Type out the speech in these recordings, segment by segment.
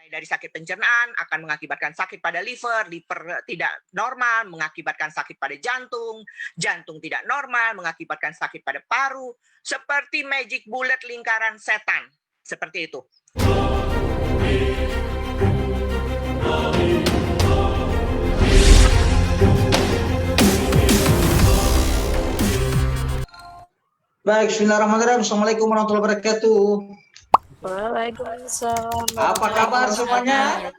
dari sakit pencernaan akan mengakibatkan sakit pada liver, liver tidak normal mengakibatkan sakit pada jantung, jantung tidak normal mengakibatkan sakit pada paru, seperti magic bullet lingkaran setan, seperti itu. Baik, bismillahirrahmanirrahim. Assalamualaikum warahmatullahi wabarakatuh. Waalaikumsalam. Apa kabar semuanya?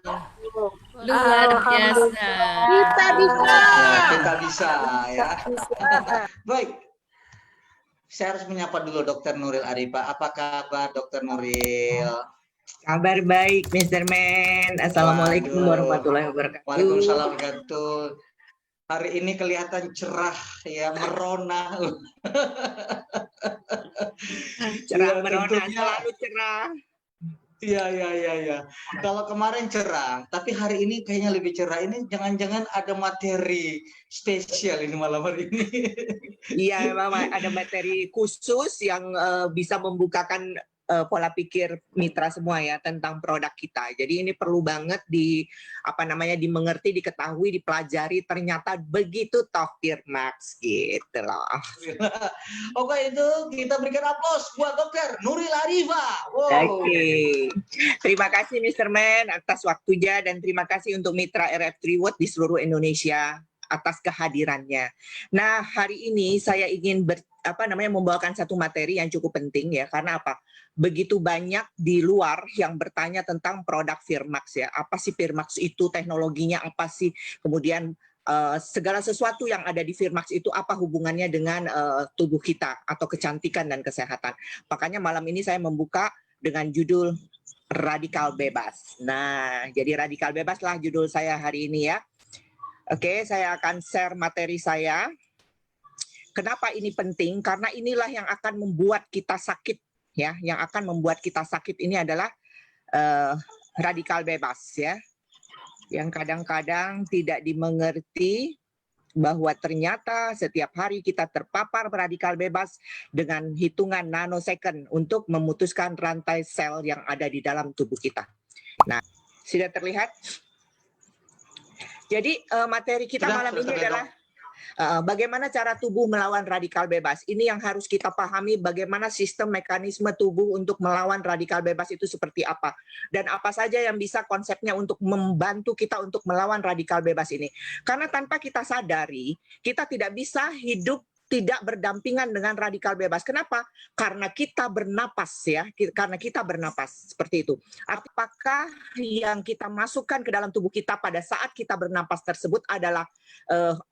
Luar biasa. Kita bisa. Kita bisa ya. Baik. Saya harus menyapa dulu Dr. Nuril Arifah. Apa kabar Dr. Nuril? Kabar baik, Mr. Man. Assalamualaikum warahmatullahi wabarakatuh. Waalaikumsalam warahmatullahi wabarakatuh. Hari ini kelihatan cerah ya, merona. Cerah Ya, merona, tentunya. selalu cerah. Iya. Kalau kemarin cerah, tapi hari ini kayaknya lebih cerah. Ini jangan-jangan ada materi spesial ini malam hari ini. Iya, memang ada materi khusus yang bisa membukakan pola pikir mitra semua ya tentang produk kita. Jadi ini perlu banget dimengerti, diketahui, dipelajari. Ternyata begitu toh Firmax gitu loh. Oke, itu kita berikan aplaus buat Dr. Nuril Arifah. Wow. Oke. Terima kasih Mr. Man atas waktunya dan terima kasih untuk mitra RF3 Watt di seluruh Indonesia atas kehadirannya. Nah, hari ini saya ingin membawakan satu materi yang cukup penting ya, karena apa? Begitu banyak di luar yang bertanya tentang produk Firmax ya. Apa sih Firmax itu, teknologinya apa sih? Kemudian segala sesuatu yang ada di Firmax itu apa hubungannya dengan tubuh kita atau kecantikan dan kesehatan. Makanya malam ini saya membuka dengan judul Radikal Bebas. Nah, jadi Radikal Bebas lah judul saya hari ini ya. Oke, saya akan share materi saya. Kenapa ini penting? Karena inilah yang akan membuat kita sakit, ya. Yang akan membuat kita sakit ini adalah radikal bebas, ya. Yang kadang-kadang tidak dimengerti bahwa ternyata setiap hari kita terpapar radikal bebas dengan hitungan nanosecond untuk memutuskan rantai sel yang ada di dalam tubuh kita. Nah, sudah terlihat? Jadi materi kita malam ini adalah bagaimana cara tubuh melawan radikal bebas. Ini yang harus kita pahami, bagaimana sistem mekanisme tubuh untuk melawan radikal bebas itu seperti apa. Dan apa saja yang bisa konsepnya untuk membantu kita untuk melawan radikal bebas ini. Karena tanpa kita sadari, kita tidak bisa hidup tidak berdampingan dengan radikal bebas. Kenapa? Karena kita bernapas ya, karena kita bernapas seperti itu. Apakah yang kita masukkan ke dalam tubuh kita pada saat kita bernapas tersebut adalah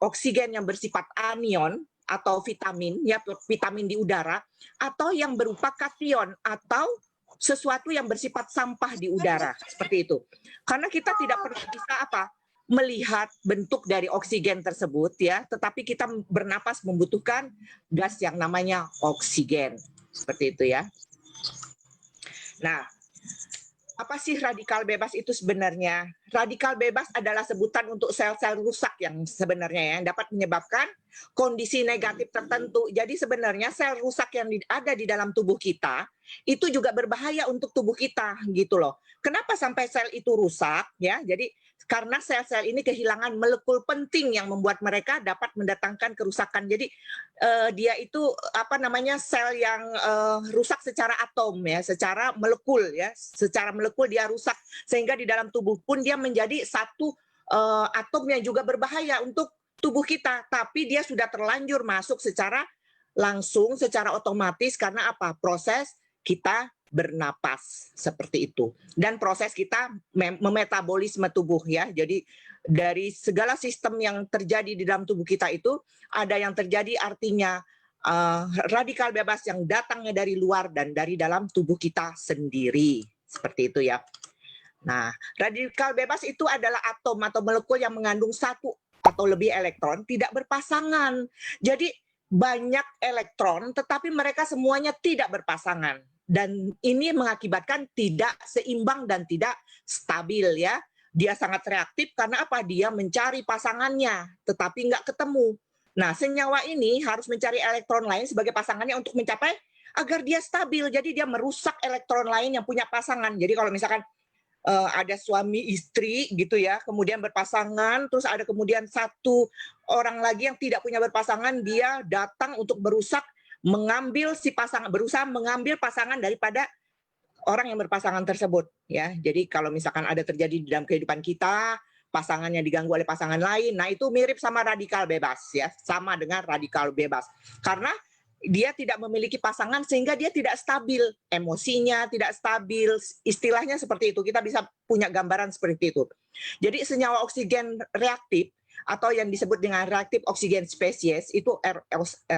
oksigen yang bersifat anion atau vitamin ya, vitamin di udara, atau yang berupa kation atau sesuatu yang bersifat sampah di udara seperti itu. Karena kita tidak pernah bisa melihat bentuk dari oksigen tersebut ya, tetapi kita bernapas membutuhkan gas yang namanya oksigen. Seperti itu ya. Nah, apa sih radikal bebas itu sebenarnya? Radikal bebas adalah sebutan untuk sel-sel rusak yang sebenarnya yang dapat menyebabkan kondisi negatif tertentu. Jadi sebenarnya sel rusak yang ada di dalam tubuh kita itu juga berbahaya untuk tubuh kita gitu loh. Kenapa sampai sel itu rusak ya? Jadi karena sel-sel ini kehilangan molekul penting yang membuat mereka dapat mendatangkan kerusakan. Jadi dia itu sel yang rusak secara atom ya, secara molekul ya, secara molekul dia rusak sehingga di dalam tubuh pun dia menjadi satu atom yang juga berbahaya untuk tubuh kita, tapi dia sudah terlanjur masuk secara langsung, secara otomatis karena apa? Proses kita bernapas seperti itu dan proses kita memetabolisme tubuh ya. Jadi dari segala sistem yang terjadi di dalam tubuh kita itu ada yang terjadi artinya radikal bebas yang datangnya dari luar dan dari dalam tubuh kita sendiri seperti itu ya. Nah, radikal bebas itu adalah atom atau molekul yang mengandung satu atau lebih elektron tidak berpasangan. Jadi banyak elektron tetapi mereka semuanya tidak berpasangan. Dan ini mengakibatkan tidak seimbang dan tidak stabil ya. Dia sangat reaktif karena apa? Dia mencari pasangannya, tetapi nggak ketemu. Nah, senyawa ini harus mencari elektron lain sebagai pasangannya untuk mencapai agar dia stabil. Jadi dia merusak elektron lain yang punya pasangan. Jadi kalau misalkan ada suami istri gitu ya, kemudian berpasangan, terus ada kemudian satu orang lagi yang tidak punya berpasangan, dia datang untuk berusaha mengambil pasangan daripada orang yang berpasangan tersebut ya. Jadi kalau misalkan ada terjadi di dalam kehidupan kita, pasangannya diganggu oleh pasangan lain, nah itu mirip sama radikal bebas ya, sama dengan radikal bebas. Karena dia tidak memiliki pasangan sehingga dia tidak stabil, emosinya tidak stabil, istilahnya seperti itu. Kita bisa punya gambaran seperti itu. Jadi senyawa oksigen reaktif atau yang disebut dengan reaktif oksigen spesies itu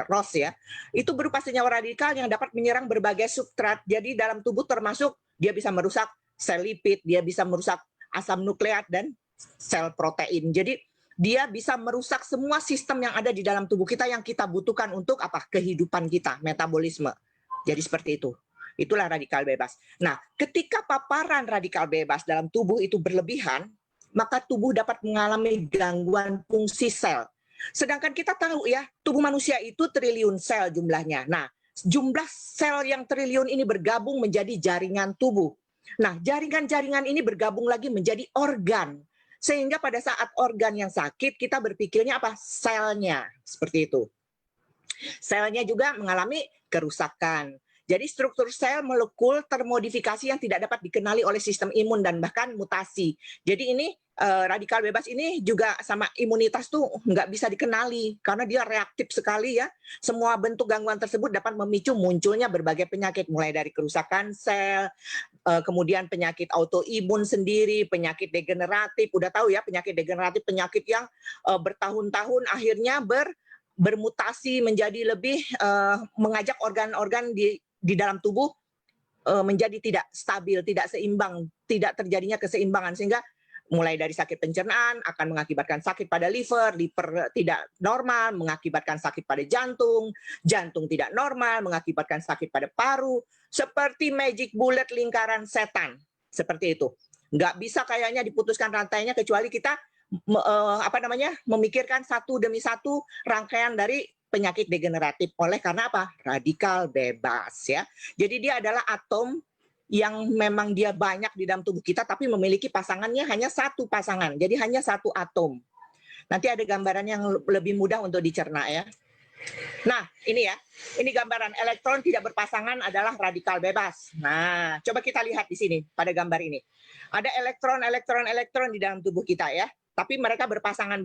ROS ya, itu berupa senyawa radikal yang dapat menyerang berbagai substrat. Jadi dalam tubuh termasuk dia bisa merusak sel lipid, dia bisa merusak asam nukleat dan sel protein. Jadi dia bisa merusak semua sistem yang ada di dalam tubuh kita yang kita butuhkan untuk apa? Kehidupan kita, metabolisme. Jadi seperti itu. Itulah radikal bebas. Nah, ketika paparan radikal bebas dalam tubuh itu berlebihan, maka tubuh dapat mengalami gangguan fungsi sel. Sedangkan kita tahu ya, tubuh manusia itu triliun sel jumlahnya. Nah, jumlah sel yang triliun ini bergabung menjadi jaringan tubuh. Nah, jaringan-jaringan ini bergabung lagi menjadi organ. Sehingga pada saat organ yang sakit, kita berpikirnya apa? Selnya, seperti itu. Selnya juga mengalami kerusakan. Jadi struktur sel molekul termodifikasi yang tidak dapat dikenali oleh sistem imun dan bahkan mutasi. Jadi ini radikal bebas ini juga sama imunitas tuh nggak bisa dikenali karena dia reaktif sekali ya. Semua bentuk gangguan tersebut dapat memicu munculnya berbagai penyakit mulai dari kerusakan sel, kemudian penyakit autoimun sendiri, penyakit degeneratif. Udah tahu ya penyakit degeneratif, penyakit yang bertahun-tahun akhirnya bermutasi menjadi lebih mengajak organ-organ di dalam tubuh menjadi tidak stabil, tidak seimbang, tidak terjadinya keseimbangan sehingga mulai dari sakit pencernaan akan mengakibatkan sakit pada liver tidak normal, mengakibatkan sakit pada jantung tidak normal, mengakibatkan sakit pada paru, seperti magic bullet lingkaran setan, seperti itu. Nggak bisa kayaknya diputuskan rantainya kecuali kita memikirkan satu demi satu rangkaian dari penyakit degeneratif karena apa? Radikal bebas ya. Jadi dia adalah atom yang memang dia banyak di dalam tubuh kita tapi memiliki pasangannya hanya satu pasangan. Jadi hanya satu atom. Nanti ada gambaran yang lebih mudah untuk dicerna ya. Nah, ini ya. Ini gambaran elektron tidak berpasangan adalah radikal bebas. Nah, coba kita lihat di sini pada gambar ini. Ada elektron di dalam tubuh kita ya. Tapi mereka berpasangan.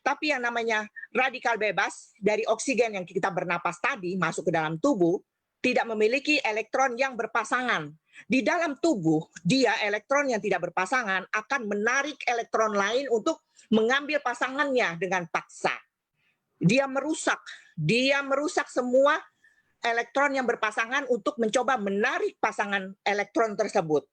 Tapi yang namanya radikal bebas dari oksigen yang kita bernapas tadi masuk ke dalam tubuh tidak memiliki elektron yang berpasangan. Di dalam tubuh, dia elektron yang tidak berpasangan akan menarik elektron lain untuk mengambil pasangannya dengan paksa. Dia merusak semua elektron yang berpasangan untuk mencoba menarik pasangan elektron tersebut.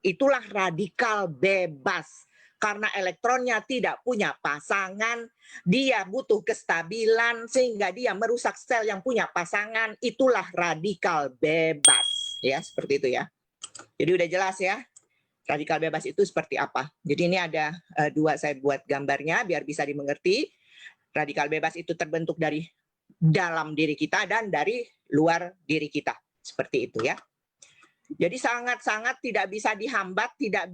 Itulah radikal bebas. Karena elektronnya tidak punya pasangan, dia butuh kestabilan sehingga dia merusak sel yang punya pasangan. Itulah radikal bebas, ya seperti itu ya. Jadi udah jelas ya, radikal bebas itu seperti apa. Jadi ini ada dua saya buat gambarnya biar bisa dimengerti. Radikal bebas itu terbentuk dari dalam diri kita dan dari luar diri kita, seperti itu ya. Jadi sangat-sangat tidak bisa dihambat, tidak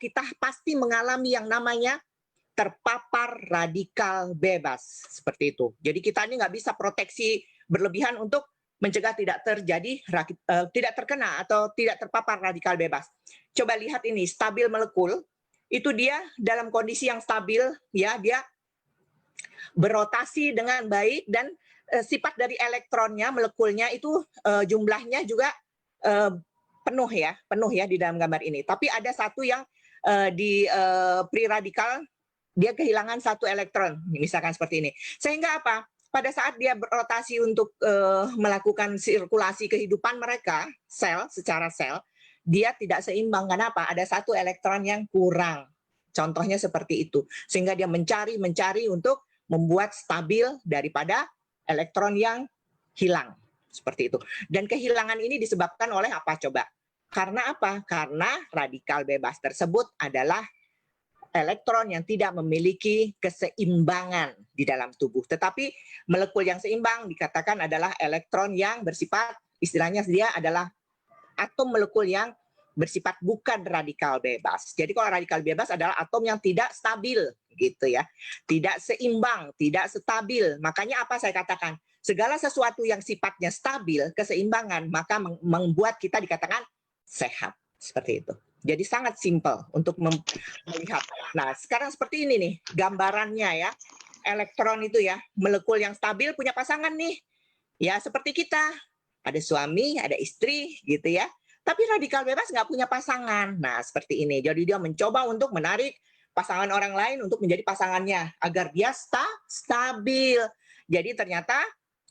kita pasti mengalami yang namanya terpapar radikal bebas seperti itu. Jadi kita ini nggak bisa proteksi berlebihan untuk mencegah tidak terkena atau tidak terpapar radikal bebas. Coba lihat ini stabil molekul itu dia dalam kondisi yang stabil ya, dia berotasi dengan baik dan sifat dari elektronnya molekulnya itu jumlahnya juga penuh ya di dalam gambar ini. Tapi ada satu yang di free radikal dia kehilangan satu elektron, misalkan seperti ini. Sehingga apa? Pada saat dia berotasi untuk melakukan sirkulasi kehidupan mereka, secara sel, dia tidak seimbang. Kenapa? Ada satu elektron yang kurang. Contohnya seperti itu. Sehingga dia mencari untuk membuat stabil daripada elektron yang hilang. Seperti itu. Dan kehilangan ini disebabkan oleh apa coba? Karena apa? Karena radikal bebas tersebut adalah elektron yang tidak memiliki keseimbangan di dalam tubuh. Tetapi molekul yang seimbang dikatakan adalah elektron yang bersifat, istilahnya dia adalah atom molekul yang bersifat bukan radikal bebas. Jadi kalau radikal bebas adalah atom yang tidak stabil gitu ya. Tidak seimbang, tidak stabil. Makanya apa saya katakan? Segala sesuatu yang sifatnya stabil, keseimbangan, maka membuat kita dikatakan sehat. Seperti itu. Jadi sangat simpel untuk melihat. Nah, sekarang seperti ini nih gambarannya ya. Elektron itu ya, molekul yang stabil punya pasangan nih. Ya, seperti kita. Ada suami, ada istri gitu ya. Tapi radikal bebas nggak punya pasangan. Nah, seperti ini. Jadi dia mencoba untuk menarik pasangan orang lain untuk menjadi pasangannya agar dia stabil. Jadi ternyata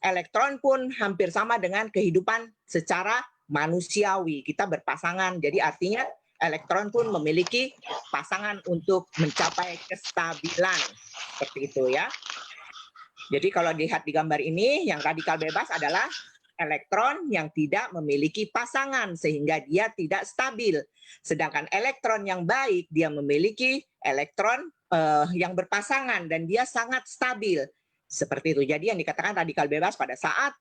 elektron pun hampir sama dengan kehidupan secara manusiawi. Kita berpasangan. Jadi artinya elektron pun memiliki pasangan untuk mencapai kestabilan. Seperti itu ya. Jadi kalau dilihat di gambar ini, yang radikal bebas adalah elektron yang tidak memiliki pasangan sehingga dia tidak stabil. Sedangkan elektron yang baik dia memiliki elektron yang berpasangan dan dia sangat stabil. Seperti itu. Jadi yang dikatakan radikal bebas pada saat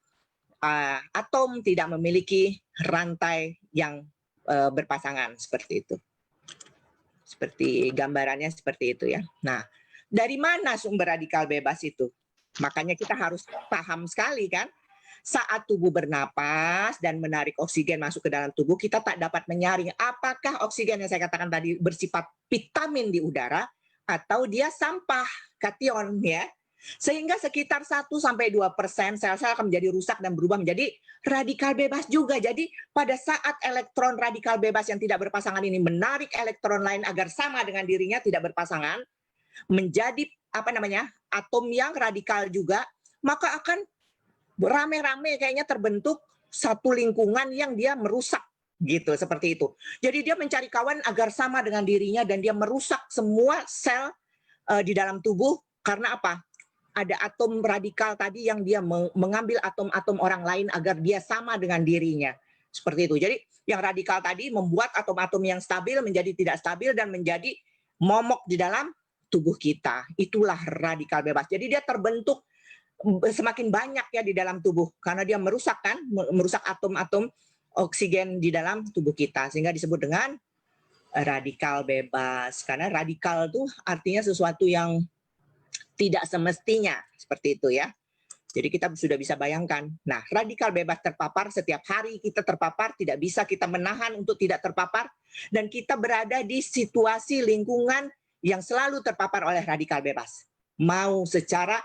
atom tidak memiliki rantai yang berpasangan seperti itu. Seperti gambarannya seperti itu ya. Nah, dari mana sumber radikal bebas itu? Makanya kita harus paham sekali kan. Saat tubuh bernapas dan menarik oksigen masuk ke dalam tubuh, kita tak dapat menyaring apakah oksigen yang saya katakan tadi bersifat vitamin di udara atau dia sampah, kation ya. Sehingga sekitar 1-2% sel-sel akan menjadi rusak dan berubah menjadi radikal bebas juga. Jadi pada saat elektron radikal bebas yang tidak berpasangan ini menarik elektron lain agar sama dengan dirinya tidak berpasangan, menjadi atom yang radikal juga, maka akan rame-rame kayaknya terbentuk satu lingkungan yang dia merusak gitu, seperti itu. Jadi dia mencari kawan agar sama dengan dirinya dan dia merusak semua sel di dalam tubuh karena apa? Ada atom radikal tadi yang dia mengambil atom-atom orang lain agar dia sama dengan dirinya. Seperti itu. Jadi yang radikal tadi membuat atom-atom yang stabil menjadi tidak stabil dan menjadi momok di dalam tubuh kita. Itulah radikal bebas. Jadi dia terbentuk semakin banyak ya di dalam tubuh karena dia merusak atom-atom oksigen di dalam tubuh kita sehingga disebut dengan radikal bebas. Karena radikal itu artinya sesuatu yang tidak semestinya seperti itu ya. Jadi kita sudah bisa bayangkan. Nah, radikal bebas terpapar setiap hari kita terpapar, tidak bisa kita menahan untuk tidak terpapar dan kita berada di situasi lingkungan yang selalu terpapar oleh radikal bebas. Mau secara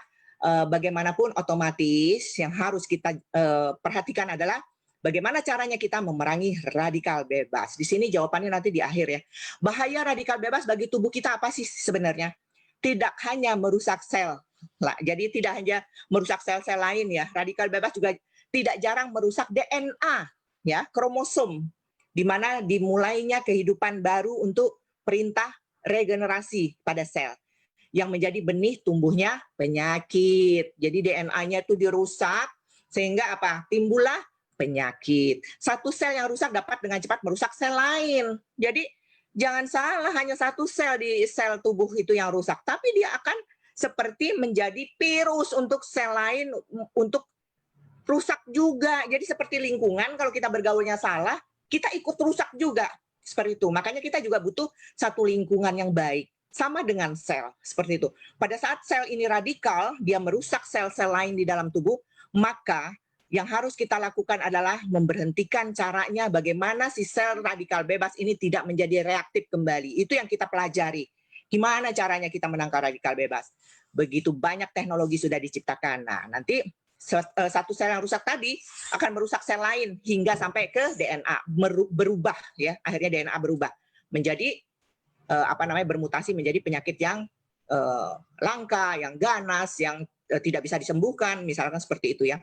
bagaimanapun otomatis yang harus kita perhatikan adalah bagaimana caranya kita memerangi radikal bebas. Di sini jawabannya nanti di akhir ya. Bahaya radikal bebas bagi tubuh kita apa sih sebenarnya? Tidak hanya merusak sel. Jadi tidak hanya merusak sel-sel lain ya. Radikal bebas juga tidak jarang merusak DNA ya, kromosom di mana dimulainya kehidupan baru untuk perintah regenerasi pada sel yang menjadi benih tumbuhnya penyakit. Jadi DNA-nya itu dirusak sehingga apa? Timbullah penyakit. Satu sel yang rusak dapat dengan cepat merusak sel lain. Jadi jangan salah hanya satu sel di sel tubuh itu yang rusak, tapi dia akan seperti menjadi virus untuk sel lain untuk rusak juga. Jadi seperti lingkungan kalau kita bergaulnya salah, kita ikut rusak juga. Seperti itu. Makanya kita juga butuh satu lingkungan yang baik. Sama dengan sel, seperti itu. Pada saat sel ini radikal, dia merusak sel-sel lain di dalam tubuh, maka yang harus kita lakukan adalah memberhentikan caranya bagaimana si sel radikal bebas ini tidak menjadi reaktif kembali. Itu yang kita pelajari. Gimana caranya kita menangkal radikal bebas? Begitu banyak teknologi sudah diciptakan. Nah, nanti satu sel yang rusak tadi akan merusak sel lain hingga sampai ke DNA, berubah ya. Akhirnya DNA berubah menjadi bermutasi menjadi penyakit yang langka, yang ganas, yang tidak bisa disembuhkan, misalkan seperti itu ya.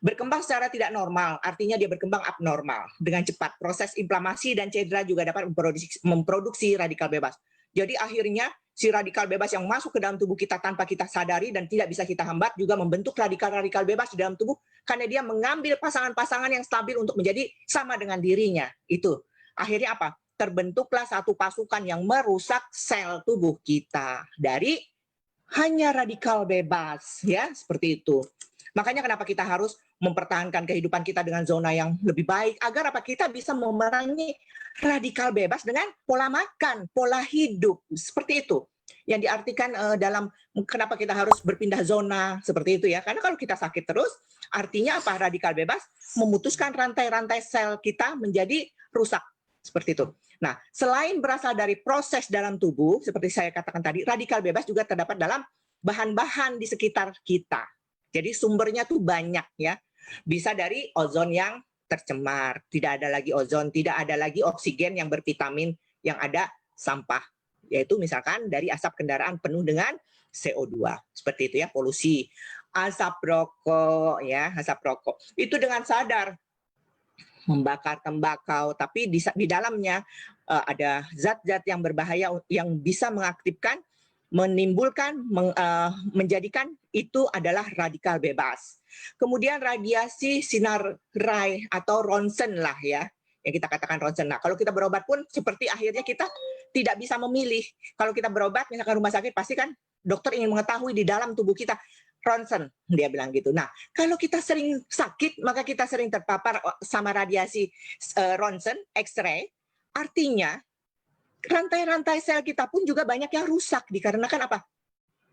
Berkembang secara tidak normal, artinya dia berkembang abnormal dengan cepat. Proses inflamasi dan cedera juga dapat memproduksi radikal bebas. Jadi akhirnya si radikal bebas yang masuk ke dalam tubuh kita tanpa kita sadari dan tidak bisa kita hambat juga membentuk radikal-radikal bebas di dalam tubuh karena dia mengambil pasangan-pasangan yang stabil untuk menjadi sama dengan dirinya. Itu akhirnya apa? Terbentuklah satu pasukan yang merusak sel tubuh kita dari hanya radikal bebas ya, seperti itu. Makanya kenapa kita harus mempertahankan kehidupan kita dengan zona yang lebih baik, agar apa, kita bisa memerangi radikal bebas dengan pola makan, pola hidup, seperti itu. Yang diartikan dalam kenapa kita harus berpindah zona seperti itu ya. Karena kalau kita sakit terus, artinya apa? Radikal bebas memutuskan rantai-rantai sel kita menjadi rusak, seperti itu. Nah, selain berasal dari proses dalam tubuh, seperti saya katakan tadi, radikal bebas juga terdapat dalam bahan-bahan di sekitar kita. Jadi sumbernya tuh banyak ya. Bisa dari ozon yang tercemar, tidak ada lagi ozon, tidak ada lagi oksigen yang bervitamin, yang ada sampah, yaitu misalkan dari asap kendaraan penuh dengan CO2, seperti itu ya, polusi. Asap rokok ya, asap rokok. Itu dengan sadar membakar tembakau, tapi di dalamnya ada zat-zat yang berbahaya yang bisa mengaktifkan, menimbulkan, menjadikan itu adalah radikal bebas. Kemudian radiasi sinar Rai atau ronsen lah ya, yang kita katakan ronsen. Nah, kalau kita berobat pun seperti akhirnya kita tidak bisa memilih. Kalau kita berobat, misalkan rumah sakit, pasti kan dokter ingin mengetahui di dalam tubuh kita, ronsen, dia bilang gitu. Nah, kalau kita sering sakit, maka kita sering terpapar sama radiasi ronsen, X-ray, artinya rantai-rantai sel kita pun juga banyak yang rusak dikarenakan apa?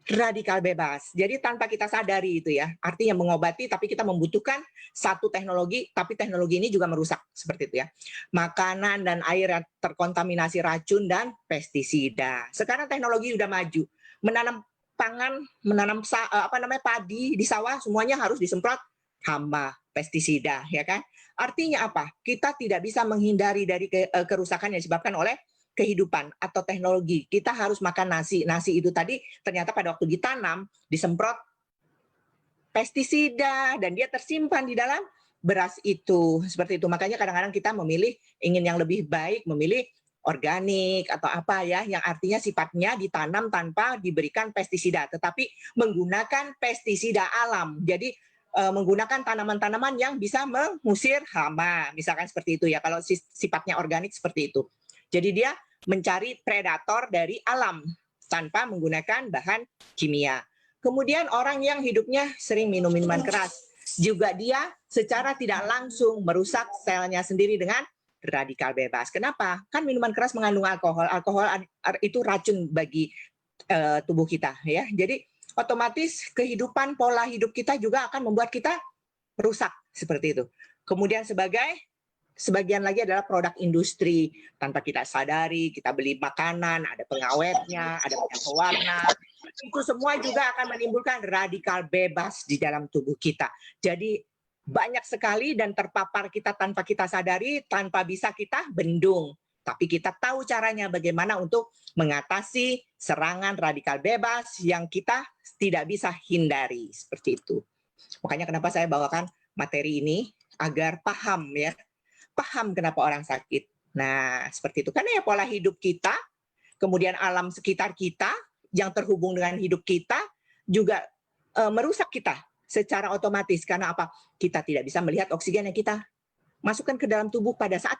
Radikal bebas. Jadi tanpa kita sadari itu ya, artinya mengobati tapi kita membutuhkan satu teknologi, tapi teknologi ini juga merusak, seperti itu ya. Makanan dan air yang terkontaminasi racun dan pestisida. Sekarang teknologi udah maju, menanam pangan, menanam padi di sawah, semuanya harus disemprot hama, pestisida, ya kan? Artinya apa? Kita tidak bisa menghindari dari kerusakan yang disebabkan oleh kehidupan atau teknologi. Kita harus makan nasi. Nasi itu tadi ternyata pada waktu ditanam, disemprot pestisida, dan dia tersimpan di dalam beras itu. Seperti itu. Makanya kadang-kadang kita memilih, ingin yang lebih baik, memilih organik atau apa ya, yang artinya sifatnya ditanam tanpa diberikan pestisida, tetapi menggunakan pestisida alam. Jadi menggunakan tanaman-tanaman yang bisa mengusir hama, misalkan seperti itu ya, kalau sifatnya organik seperti itu. Jadi dia mencari predator dari alam tanpa menggunakan bahan kimia. Kemudian orang yang hidupnya sering minum minuman keras, juga dia secara tidak langsung merusak selnya sendiri dengan radikal bebas. Kenapa? Kan minuman keras mengandung alkohol. Alkohol itu racun bagi tubuh kita ya. Jadi otomatis kehidupan, pola hidup kita juga akan membuat kita rusak seperti itu. Kemudian sebagian lagi adalah produk industri, tanpa kita sadari, kita beli makanan, ada pengawetnya, ada pewarna, itu semua juga akan menimbulkan radikal bebas di dalam tubuh kita. Jadi banyak sekali dan terpapar kita tanpa kita sadari, tanpa bisa kita bendung. Tapi kita tahu caranya bagaimana untuk mengatasi serangan radikal bebas yang kita tidak bisa hindari, seperti itu. Makanya kenapa saya bawakan materi ini, agar paham ya, paham kenapa orang sakit. Nah, seperti itu. Karena ya pola hidup kita, kemudian alam sekitar kita yang terhubung dengan hidup kita juga merusak kita secara otomatis. Karena apa? Kita tidak bisa melihat oksigen yang kita masukkan ke dalam tubuh pada saat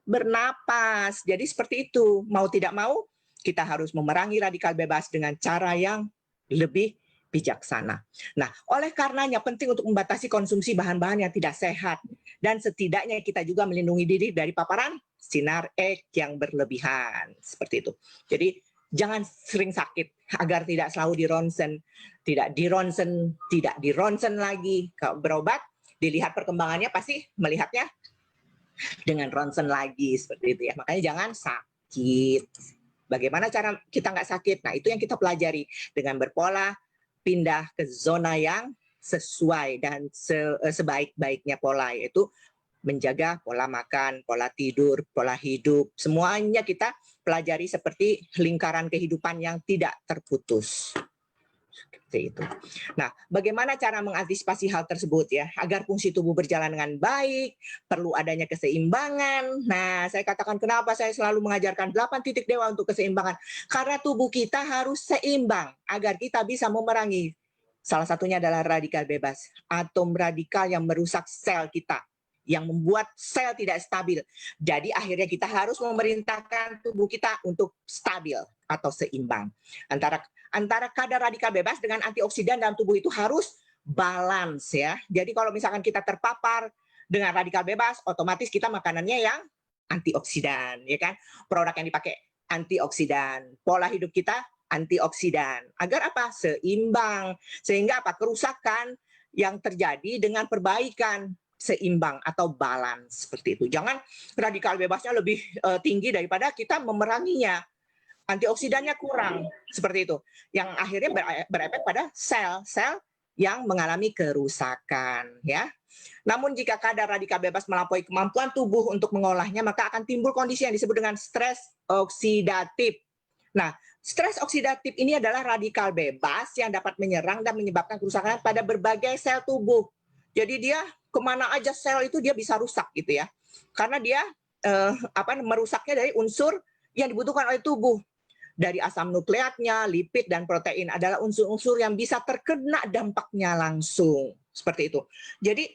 bernapas. Jadi seperti itu. Mau tidak mau, kita harus memerangi radikal bebas dengan cara yang lebih bijaksana. Nah, oleh karenanya penting untuk membatasi konsumsi bahan-bahan yang tidak sehat, dan setidaknya kita juga melindungi diri dari paparan sinar X yang berlebihan, seperti itu. Jadi jangan sering sakit agar tidak selalu dironsen, tidak dironsen lagi. Kalau berobat, dilihat perkembangannya, pasti melihatnya dengan ronsen lagi, seperti itu ya. Makanya jangan sakit. Bagaimana cara kita nggak sakit? Nah, itu yang kita pelajari dengan berpola, pindah ke zona yang sesuai dan sebaik-baiknya pola, yaitu menjaga pola makan, pola tidur, pola hidup. Semuanya kita pelajari seperti lingkaran kehidupan yang tidak terputus. Seperti itu. Nah, bagaimana cara mengantisipasi hal tersebut ya, agar fungsi tubuh berjalan dengan baik, perlu adanya keseimbangan. Nah, saya katakan kenapa saya selalu mengajarkan 8 titik dewa untuk keseimbangan. Karena tubuh kita harus seimbang agar kita bisa memerangi. Salah satunya adalah radikal bebas, atom radikal yang merusak sel kita, yang membuat sel tidak stabil. Jadi akhirnya kita harus memerintahkan tubuh kita untuk stabil atau seimbang. Antara kadar radikal bebas dengan antioksidan dalam tubuh itu harus balance ya. Jadi kalau misalkan kita terpapar dengan radikal bebas, otomatis kita makanannya yang antioksidan, ya kan? Produk yang dipakai antioksidan, pola hidup kita antioksidan. Agar apa? Seimbang. Sehingga apa? Kerusakan yang terjadi dengan perbaikan seimbang atau balance seperti itu. Jangan radikal bebasnya lebih tinggi daripada kita memeranginya. Antioksidannya kurang seperti itu. Yang akhirnya berefek pada sel-sel yang mengalami kerusakan ya. Namun jika kadar radikal bebas melampaui kemampuan tubuh untuk mengolahnya, maka akan timbul kondisi yang disebut dengan stres oksidatif. Nah, stres oksidatif ini adalah radikal bebas yang dapat menyerang dan menyebabkan kerusakan pada berbagai sel tubuh. Jadi dia kemana aja sel itu dia bisa rusak gitu ya. Karena dia merusaknya dari unsur yang dibutuhkan oleh tubuh. Dari asam nukleatnya, lipid, dan protein adalah unsur-unsur yang bisa terkena dampaknya langsung. Seperti itu. Jadi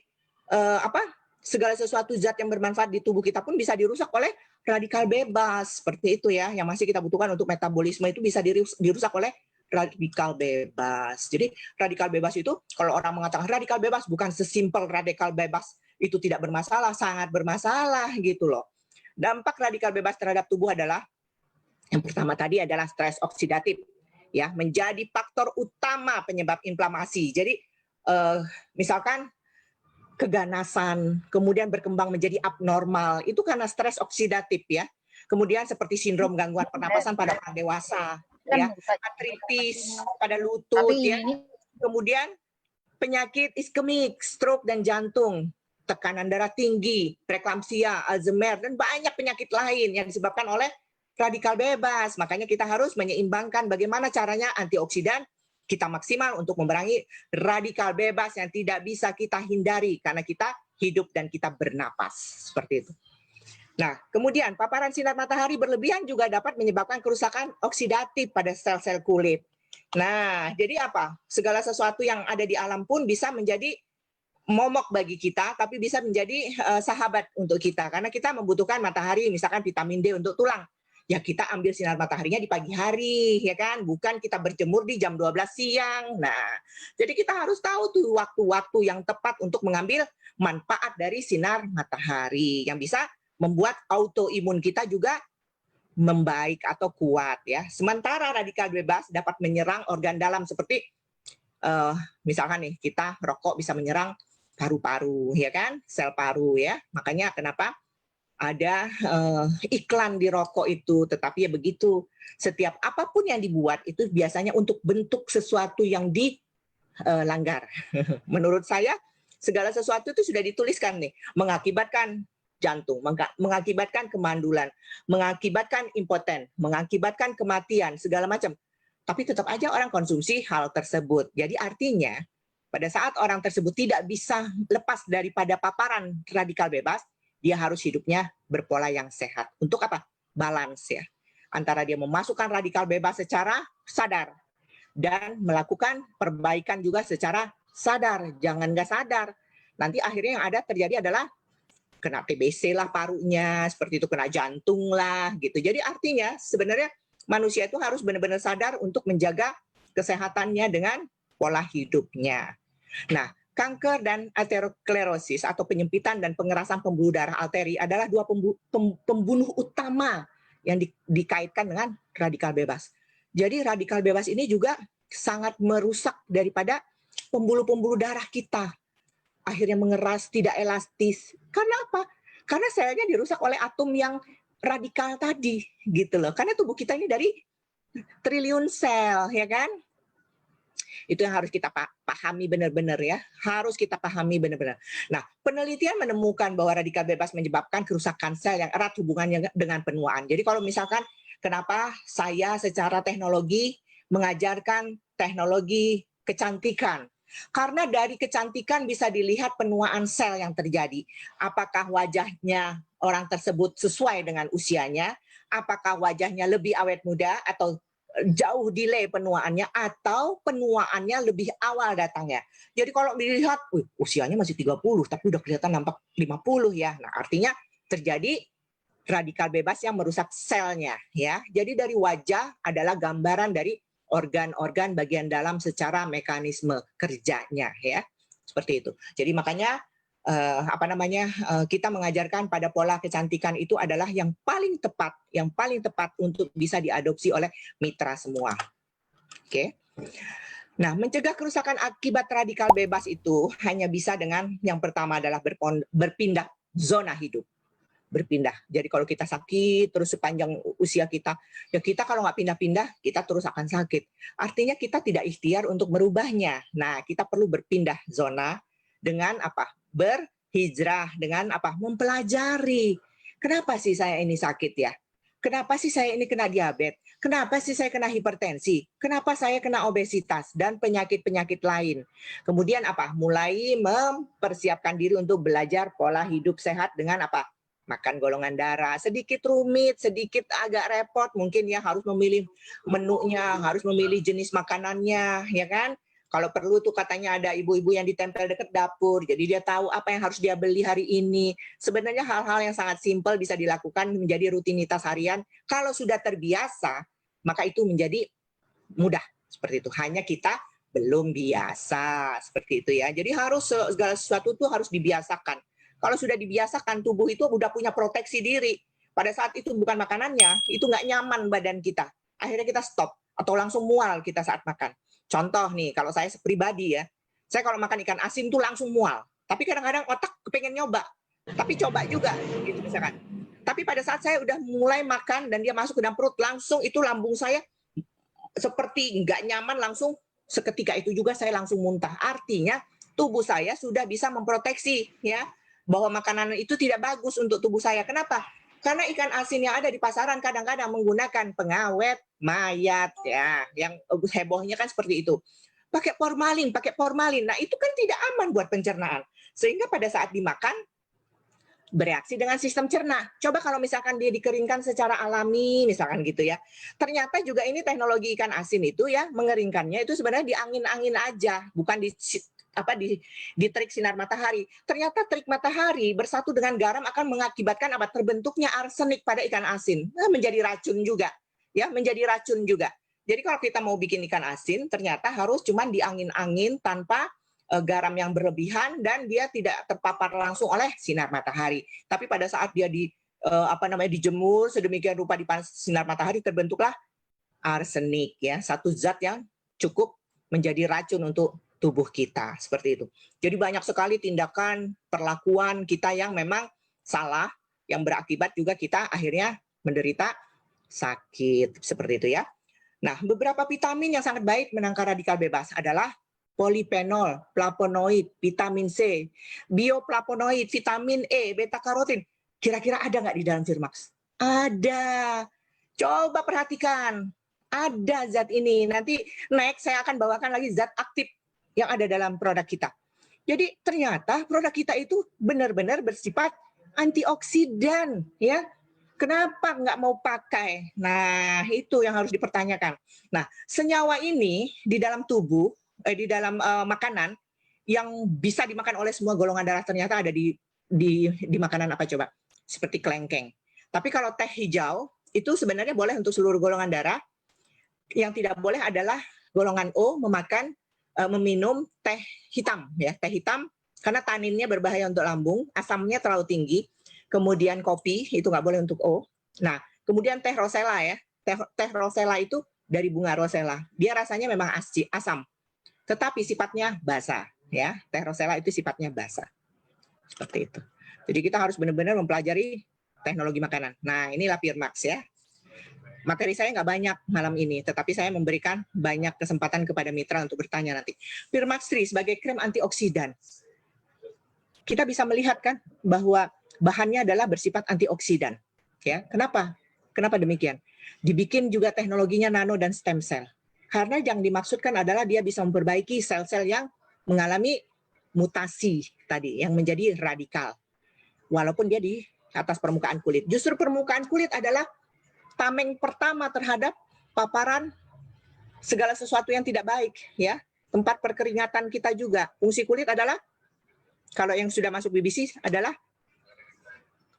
segala sesuatu zat yang bermanfaat di tubuh kita pun bisa dirusak oleh radikal bebas. Seperti itu ya, yang masih kita butuhkan untuk metabolisme itu bisa dirusak oleh radikal bebas. Jadi radikal bebas itu, kalau orang mengatakan radikal bebas, bukan sesimpel radikal bebas itu tidak bermasalah, sangat bermasalah gitu loh. Dampak radikal bebas terhadap tubuh adalah yang pertama tadi adalah stres oksidatif, ya, menjadi faktor utama penyebab inflamasi. Jadi misalkan keganasan, kemudian berkembang menjadi abnormal, itu karena stres oksidatif ya. Kemudian seperti sindrom gangguan pernapasan pada orang dewasa, ya, artritis pada lutut, ya. Kemudian penyakit iskemik, stroke dan jantung, tekanan darah tinggi, preeklamsia, Alzheimer, dan banyak penyakit lain yang disebabkan oleh radikal bebas. Makanya kita harus menyeimbangkan bagaimana caranya antioksidan kita maksimal untuk memerangi radikal bebas yang tidak bisa kita hindari karena kita hidup dan kita bernapas. Seperti itu. Nah, kemudian paparan sinar matahari berlebihan juga dapat menyebabkan kerusakan oksidatif pada sel-sel kulit. Nah, jadi apa? Segala sesuatu yang ada di alam pun bisa menjadi momok bagi kita, tapi bisa menjadi sahabat untuk kita. Karena kita membutuhkan matahari, misalkan vitamin D untuk tulang. Ya kita ambil sinar mataharinya di pagi hari, ya kan? Bukan kita berjemur di jam 12 siang. Nah, jadi kita harus tahu tuh waktu-waktu yang tepat untuk mengambil manfaat dari sinar matahari yang bisa membuat autoimun kita juga membaik atau kuat ya. Sementara radikal bebas dapat menyerang organ dalam seperti misalkan nih kita rokok bisa menyerang paru-paru, ya kan? Sel paru ya. Makanya kenapa ada iklan di rokok itu, tetapi ya begitu. Setiap apapun yang dibuat itu biasanya untuk bentuk sesuatu yang dilanggar. Menurut saya, segala sesuatu itu sudah dituliskan nih, mengakibatkan jantung, mengakibatkan kemandulan, mengakibatkan impoten, mengakibatkan kematian, segala macam. Tapi tetap aja orang konsumsi hal tersebut. Jadi artinya, pada saat orang tersebut tidak bisa lepas daripada paparan radikal bebas, dia harus hidupnya berpola yang sehat. Untuk apa? Balance ya. Antara dia memasukkan radikal bebas secara sadar dan melakukan perbaikan juga secara sadar. Jangan nggak sadar. Nanti akhirnya yang ada terjadi adalah kena TBC lah parunya, seperti itu, kena jantung lah gitu. Jadi artinya sebenarnya manusia itu harus benar-benar sadar untuk menjaga kesehatannya dengan pola hidupnya. Nah, kanker dan aterosklerosis atau penyempitan dan pengerasan pembuluh darah arteri adalah dua pembunuh utama yang dikaitkan dengan radikal bebas. Jadi radikal bebas ini juga sangat merusak daripada pembuluh-pembuluh darah kita. Akhirnya mengeras, tidak elastis. Karena apa? Karena selnya dirusak oleh atom yang radikal tadi, gitu loh. Karena tubuh kita ini dari triliun sel, ya kan? Itu yang harus kita pahami benar-benar ya. Harus kita pahami benar-benar. Nah, penelitian menemukan bahwa radikal bebas menyebabkan kerusakan sel yang erat hubungannya dengan penuaan. Jadi kalau misalkan kenapa saya secara teknologi mengajarkan teknologi kecantikan. Karena dari kecantikan bisa dilihat penuaan sel yang terjadi. Apakah wajahnya orang tersebut sesuai dengan usianya? Apakah wajahnya lebih awet muda atau jauh delay penuaannya, atau penuaannya lebih awal datangnya. Jadi kalau dilihat, usianya masih 30, tapi udah kelihatan nampak 50 ya. Nah, artinya terjadi radikal bebas yang merusak selnya ya. Jadi dari wajah adalah gambaran dari organ-organ bagian dalam secara mekanisme kerjanya ya. Seperti itu. Jadi makanya kita mengajarkan pada pola kecantikan itu adalah yang paling tepat untuk bisa diadopsi oleh mitra semua. Oke. Nah, mencegah kerusakan akibat radikal bebas itu hanya bisa dengan yang pertama adalah berpindah zona hidup. Berpindah. Jadi kalau kita sakit terus sepanjang usia kita, ya kita kalau nggak pindah-pindah, kita terus akan sakit. Artinya kita tidak ikhtiar untuk merubahnya. Nah, kita perlu berpindah zona dengan apa? Berhijrah, dengan apa? Mempelajari. Kenapa sih saya ini sakit ya? Kenapa sih saya ini kena diabetes? Kenapa sih saya kena hipertensi? Kenapa saya kena obesitas dan penyakit-penyakit lain? Kemudian apa? Mulai mempersiapkan diri untuk belajar pola hidup sehat dengan apa? Makan golongan darah. Sedikit rumit, sedikit agak repot. Mungkin ya harus memilih menunya, harus memilih jenis makanannya, ya kan? Kalau perlu tuh katanya ada ibu-ibu yang ditempel dekat dapur, jadi dia tahu apa yang harus dia beli hari ini. Sebenarnya hal-hal yang sangat simpel bisa dilakukan menjadi rutinitas harian. Kalau sudah terbiasa, maka itu menjadi mudah. Seperti itu. Hanya kita belum biasa. Seperti itu ya. Jadi harus segala sesuatu itu harus dibiasakan. Kalau sudah dibiasakan, tubuh itu udah punya proteksi diri. Pada saat itu bukan makanannya, itu nggak nyaman badan kita. Akhirnya kita stop atau langsung mual kita saat makan. Contoh nih, kalau saya pribadi ya, saya kalau makan ikan asin tuh langsung mual. Tapi kadang-kadang otak kepengen nyoba, tapi coba juga, gitu misalkan. Tapi pada saat saya udah mulai makan dan dia masuk ke dalam perut, langsung itu lambung saya seperti nggak nyaman, langsung seketika itu juga saya langsung muntah. Artinya tubuh saya sudah bisa memproteksi ya bahwa makanan itu tidak bagus untuk tubuh saya. Kenapa? Karena ikan asin yang ada di pasaran kadang-kadang menggunakan pengawet mayat ya, yang hebohnya kan seperti itu. Pakai formalin. Nah, itu kan tidak aman buat pencernaan. Sehingga pada saat dimakan bereaksi dengan sistem cerna. Coba kalau misalkan dia dikeringkan secara alami misalkan gitu ya. Ternyata juga ini teknologi ikan asin itu ya, mengeringkannya itu sebenarnya di angin-angin aja, bukan di terik sinar matahari. Ternyata terik matahari bersatu dengan garam akan mengakibatkan terbentuknya arsenik pada ikan asin. Nah, menjadi racun juga. Ya, menjadi racun juga. Jadi kalau kita mau bikin ikan asin, ternyata harus cuma di angin-angin tanpa garam yang berlebihan dan dia tidak terpapar langsung oleh sinar matahari. Tapi pada saat dia dijemur sedemikian rupa di sinar matahari, terbentuklah arsenik ya, satu zat yang cukup menjadi racun untuk tubuh kita, seperti itu. Jadi banyak sekali tindakan, perlakuan kita yang memang salah, yang berakibat juga kita akhirnya menderita sakit, seperti itu ya. Nah, beberapa vitamin yang sangat baik menangkal radikal bebas adalah polifenol, flavonoid, vitamin C, bioplavonoid, vitamin E, beta karotin. Kira-kira ada nggak di dalam Firmax? Ada. Coba perhatikan. Ada zat ini. Nanti next saya akan bawakan lagi zat aktif yang ada dalam produk kita. Jadi ternyata produk kita itu benar-benar bersifat antioksidan, ya. Kenapa nggak mau pakai? Nah, itu yang harus dipertanyakan. Nah, senyawa ini di dalam tubuh, di dalam makanan yang bisa dimakan oleh semua golongan darah ternyata ada di makanan apa coba? Seperti kelengkeng. Tapi kalau teh hijau itu sebenarnya boleh untuk seluruh golongan darah. Yang tidak boleh adalah golongan O meminum teh hitam ya, teh hitam karena taninnya berbahaya untuk lambung, asamnya terlalu tinggi. Kemudian kopi itu nggak boleh untuk O. Nah, kemudian teh rosella ya. Teh rosella itu dari bunga rosella. Dia rasanya memang asam. Tetapi sifatnya basa ya. Teh rosella itu sifatnya basa. Seperti itu. Jadi kita harus benar-benar mempelajari teknologi makanan. Nah, inilah Firmax ya. Materi saya nggak banyak malam ini, tetapi saya memberikan banyak kesempatan kepada mitra untuk bertanya nanti. Firmax 3 sebagai krem antioksidan. Kita bisa melihat kan bahwa bahannya adalah bersifat antioksidan. Ya, kenapa? Kenapa demikian? Dibikin juga teknologinya nano dan stem cell. Karena yang dimaksudkan adalah dia bisa memperbaiki sel-sel yang mengalami mutasi tadi, yang menjadi radikal. Walaupun dia di atas permukaan kulit. Justru permukaan kulit adalah tameng pertama terhadap paparan segala sesuatu yang tidak baik, ya. Tempat perkeringatan kita juga. Fungsi kulit adalah, kalau yang sudah masuk BBC adalah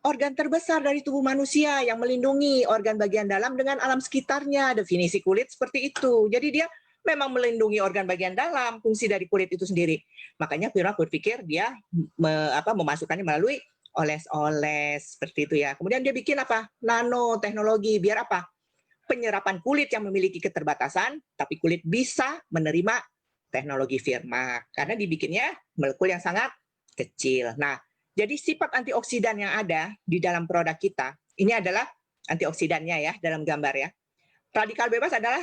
organ terbesar dari tubuh manusia yang melindungi organ bagian dalam dengan alam sekitarnya. Definisi kulit seperti itu. Jadi dia memang melindungi organ bagian dalam, fungsi dari kulit itu sendiri. Makanya Firma berpikir dia memasukkannya melalui oles-oles seperti itu ya. Kemudian dia bikin apa? Nanoteknologi, biar apa? Penyerapan kulit yang memiliki keterbatasan, tapi kulit bisa menerima teknologi Firma karena dibikinnya molekul yang sangat kecil. Nah, jadi sifat antioksidan yang ada di dalam produk kita, ini adalah antioksidannya ya dalam gambar ya. Radikal bebas adalah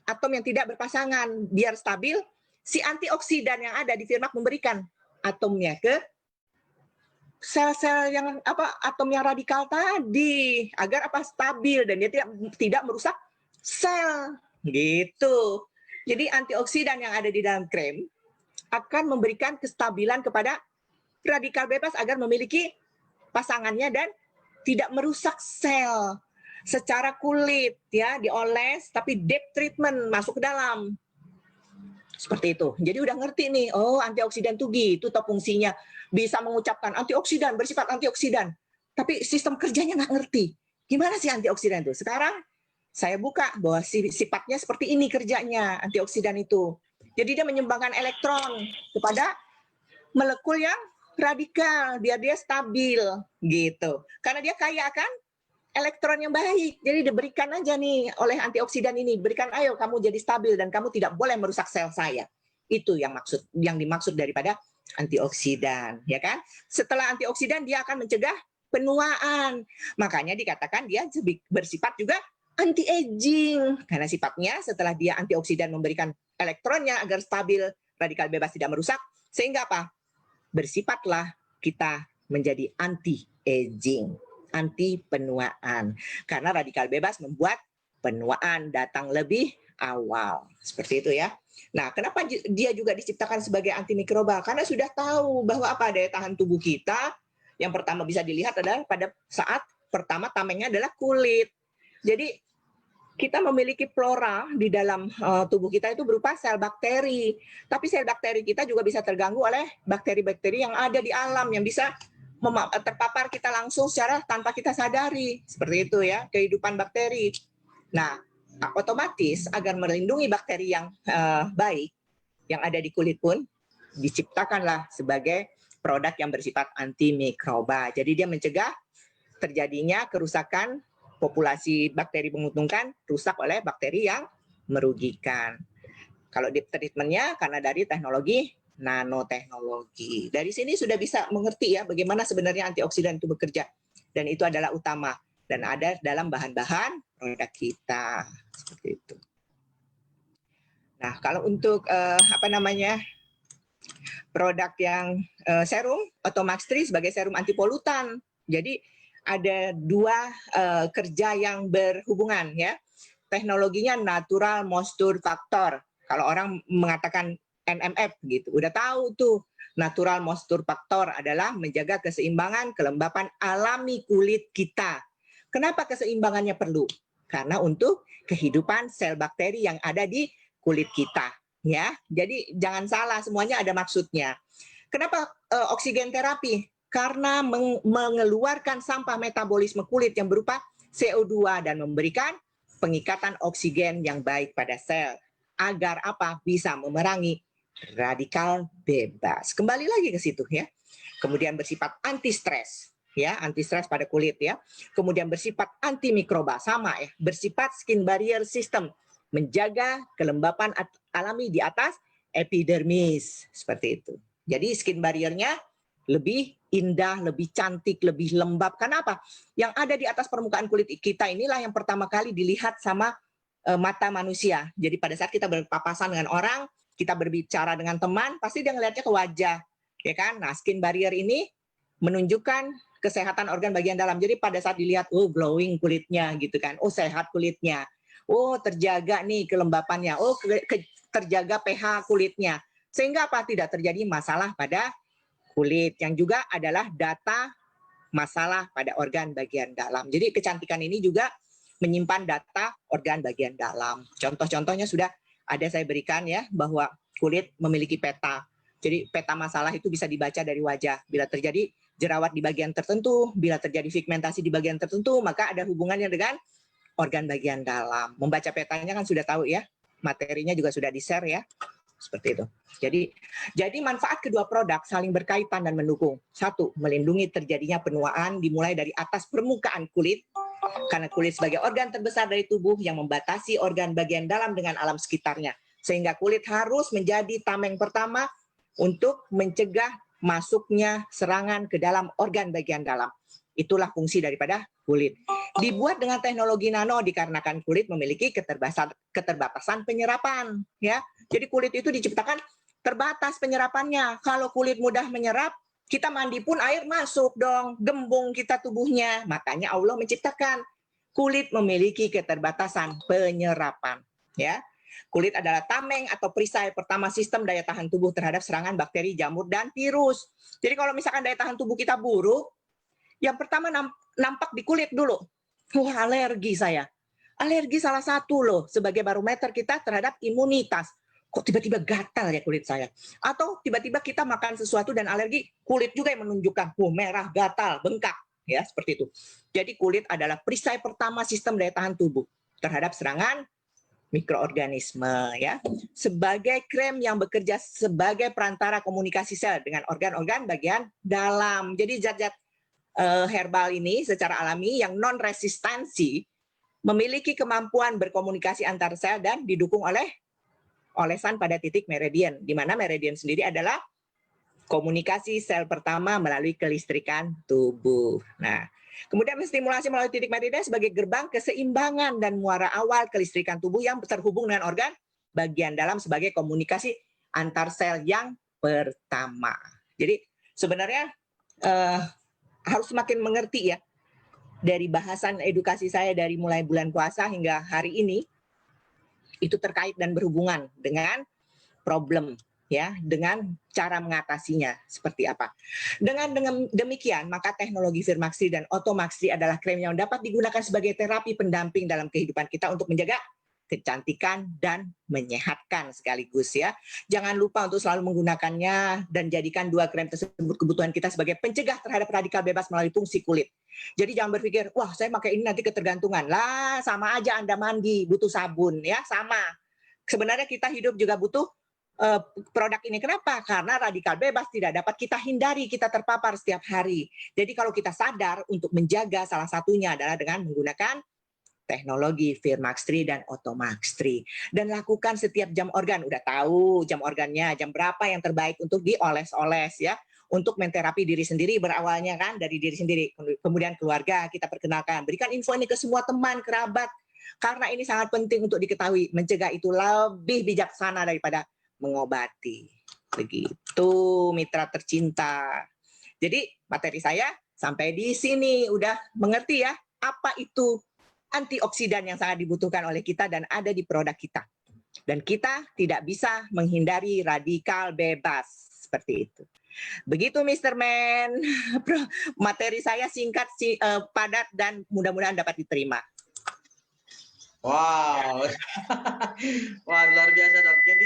atom yang tidak berpasangan. Biar stabil, si antioksidan yang ada di Firma memberikan atomnya ke sel-sel yang atom yang radikal tadi agar stabil dan dia tidak merusak sel gitu. Jadi antioksidan yang ada di dalam krem akan memberikan kestabilan kepada radikal bebas agar memiliki pasangannya dan tidak merusak sel. Secara kulit ya dioles tapi deep treatment masuk ke dalam. Seperti itu. Jadi udah ngerti nih, oh antioksidan tuh gitu toh fungsinya. Bisa mengucapkan antioksidan, bersifat antioksidan. Tapi sistem kerjanya nggak ngerti. Gimana sih antioksidan itu? Sekarang saya buka bahwa sifatnya seperti ini kerjanya antioksidan itu. Jadi dia menyumbangkan elektron kepada molekul yang radikal biar dia stabil gitu. Karena dia kaya akan elektron yang baik. Jadi diberikan aja nih oleh antioksidan ini, berikan ayo kamu jadi stabil dan kamu tidak boleh merusak sel saya. Itu yang dimaksud daripada antioksidan, ya kan? Setelah antioksidan dia akan mencegah penuaan. Makanya dikatakan dia bersifat juga anti-aging karena sifatnya setelah dia antioksidan memberikan elektronnya agar stabil, radikal bebas tidak merusak, sehingga apa? Bersifatlah kita menjadi anti-aging, anti penuaan. Karena radikal bebas membuat penuaan datang lebih awal. Seperti itu ya. Nah, kenapa dia juga diciptakan sebagai antimikroba? Karena sudah tahu bahwa daya tahan tubuh kita yang pertama bisa dilihat adalah pada saat pertama tamengnya adalah kulit. Jadi kita memiliki flora di dalam tubuh kita itu berupa sel bakteri. Tapi sel bakteri kita juga bisa terganggu oleh bakteri-bakteri yang ada di alam yang bisa terpapar kita langsung secara tanpa kita sadari. Seperti itu ya, kehidupan bakteri. Nah, otomatis agar melindungi bakteri yang baik yang ada di kulit pun diciptakanlah sebagai produk yang bersifat antimikroba. Jadi dia mencegah terjadinya kerusakan populasi bakteri menguntungkan rusak oleh bakteri yang merugikan. Kalau deep treatment-nya karena dari teknologi nanoteknologi. Dari sini sudah bisa mengerti ya bagaimana sebenarnya antioksidan itu bekerja. Dan itu adalah utama dan ada dalam bahan-bahan produk kita. Seperti itu. Nah, kalau untuk produk yang serum Otomax 3 sebagai serum antipolutan. Jadi ada dua kerja yang berhubungan ya. Teknologinya natural moisture factor. Kalau orang mengatakan NMF gitu, udah tahu tuh natural moisture factor adalah menjaga keseimbangan kelembapan alami kulit kita. Kenapa keseimbangannya perlu? Karena untuk kehidupan sel bakteri yang ada di kulit kita ya. Jadi jangan salah, semuanya ada maksudnya. Kenapa oksigen terapi? Karena mengeluarkan sampah metabolisme kulit yang berupa CO2 dan memberikan pengikatan oksigen yang baik pada sel agar bisa memerangi radikal bebas. Kembali lagi ke situ ya. Kemudian bersifat anti stres ya, anti stres pada kulit ya. Kemudian bersifat antimikroba sama ya, bersifat skin barrier system, menjaga kelembapan alami di atas epidermis seperti itu. Jadi skin barrier-nya lebih indah, lebih cantik, lebih lembab. Kenapa? Yang ada di atas permukaan kulit kita inilah yang pertama kali dilihat sama mata manusia. Jadi pada saat kita berpapasan dengan orang, kita berbicara dengan teman, pasti dia ngelihatnya ke wajah, ya kan? Nah, skin barrier ini menunjukkan kesehatan organ bagian dalam. Jadi pada saat dilihat, oh glowing kulitnya gitu kan, oh sehat kulitnya, oh terjaga nih kelembapannya, oh terjaga pH kulitnya. Sehingga tidak terjadi masalah pada kulit yang juga adalah data masalah pada organ bagian dalam. Jadi kecantikan ini juga menyimpan data organ bagian dalam. Contoh-contohnya sudah ada saya berikan ya, bahwa kulit memiliki peta. Jadi peta masalah itu bisa dibaca dari wajah. Bila terjadi jerawat di bagian tertentu, bila terjadi pigmentasi di bagian tertentu, maka ada hubungannya dengan organ bagian dalam. Membaca petanya kan sudah tahu ya, materinya juga sudah di-share ya, seperti itu. Jadi manfaat kedua produk saling berkaitan dan mendukung. Satu, melindungi terjadinya penuaan dimulai dari atas permukaan kulit, karena kulit sebagai organ terbesar dari tubuh yang membatasi organ bagian dalam dengan alam sekitarnya. Sehingga kulit harus menjadi tameng pertama untuk mencegah masuknya serangan ke dalam organ bagian dalam. Itulah fungsi daripada kulit. Dibuat dengan teknologi nano dikarenakan kulit memiliki keterbatasan penyerapan. Ya, jadi kulit itu diciptakan terbatas penyerapannya. Kalau kulit mudah menyerap, kita mandi pun air masuk dong, gembung kita tubuhnya. Makanya Allah menciptakan kulit memiliki keterbatasan penyerapan. Ya, kulit adalah tameng atau perisai pertama sistem daya tahan tubuh terhadap serangan bakteri, jamur, dan virus. Jadi kalau misalkan daya tahan tubuh kita buruk, yang pertama nampak di kulit dulu. Wah, alergi saya. Alergi salah satu loh sebagai barometer kita terhadap imunitas. Kok tiba-tiba gatal ya kulit saya? Atau tiba-tiba kita makan sesuatu dan alergi, kulit juga yang menunjukkan, merah, gatal, bengkak. Ya, seperti itu. Jadi kulit adalah perisai pertama sistem daya tahan tubuh terhadap serangan mikroorganisme, ya, sebagai krem yang bekerja sebagai perantara komunikasi sel dengan organ-organ bagian dalam. Jadi zat-zat herbal ini secara alami yang non resistansi memiliki kemampuan berkomunikasi antar sel dan didukung oleh olesan pada titik meridian, di mana meridian sendiri adalah komunikasi sel pertama melalui kelistrikan tubuh. Nah, kemudian menstimulasi melalui titik meridian sebagai gerbang keseimbangan dan muara awal kelistrikan tubuh yang terhubung dengan organ bagian dalam sebagai komunikasi antar sel yang pertama. Jadi sebenarnya harus semakin mengerti ya, dari bahasan edukasi saya dari mulai bulan puasa hingga hari ini, itu terkait dan berhubungan dengan problem, ya, dengan cara mengatasinya seperti apa. Dengan demikian, maka teknologi Firmaxri dan Otomaxri adalah krem yang dapat digunakan sebagai terapi pendamping dalam kehidupan kita untuk menjaga kecantikan dan menyehatkan sekaligus, ya. Jangan lupa untuk selalu menggunakannya dan jadikan dua krem tersebut kebutuhan kita sebagai pencegah terhadap radikal bebas melalui fungsi kulit. Jadi jangan berpikir, wah saya pakai ini nanti ketergantungan. Lah, sama aja Anda mandi butuh sabun, ya, sama. Sebenarnya kita hidup juga butuh produk ini. Kenapa? Karena radikal bebas tidak dapat kita hindari, kita terpapar setiap hari. Jadi kalau kita sadar untuk menjaga, salah satunya adalah dengan menggunakan teknologi Firmaxri dan Otomaxri. Dan lakukan setiap jam organ. Udah tahu jam organnya, jam berapa yang terbaik untuk dioles-oles, ya. Untuk menterapi diri sendiri, berawalnya kan dari diri sendiri. Kemudian keluarga kita perkenalkan. Berikan info ini ke semua teman, kerabat. Karena ini sangat penting untuk diketahui. Mencegah itu lebih bijaksana daripada mengobati. Begitu, mitra tercinta. Jadi materi saya sampai di sini. Udah mengerti ya apa itu antioksidan yang sangat dibutuhkan oleh kita dan ada di produk kita. Dan kita tidak bisa menghindari radikal bebas. Seperti itu. Begitu Mr. Man. Materi saya singkat, padat, dan mudah-mudahan dapat diterima. Wow. Wah, luar biasa, Dok. Jadi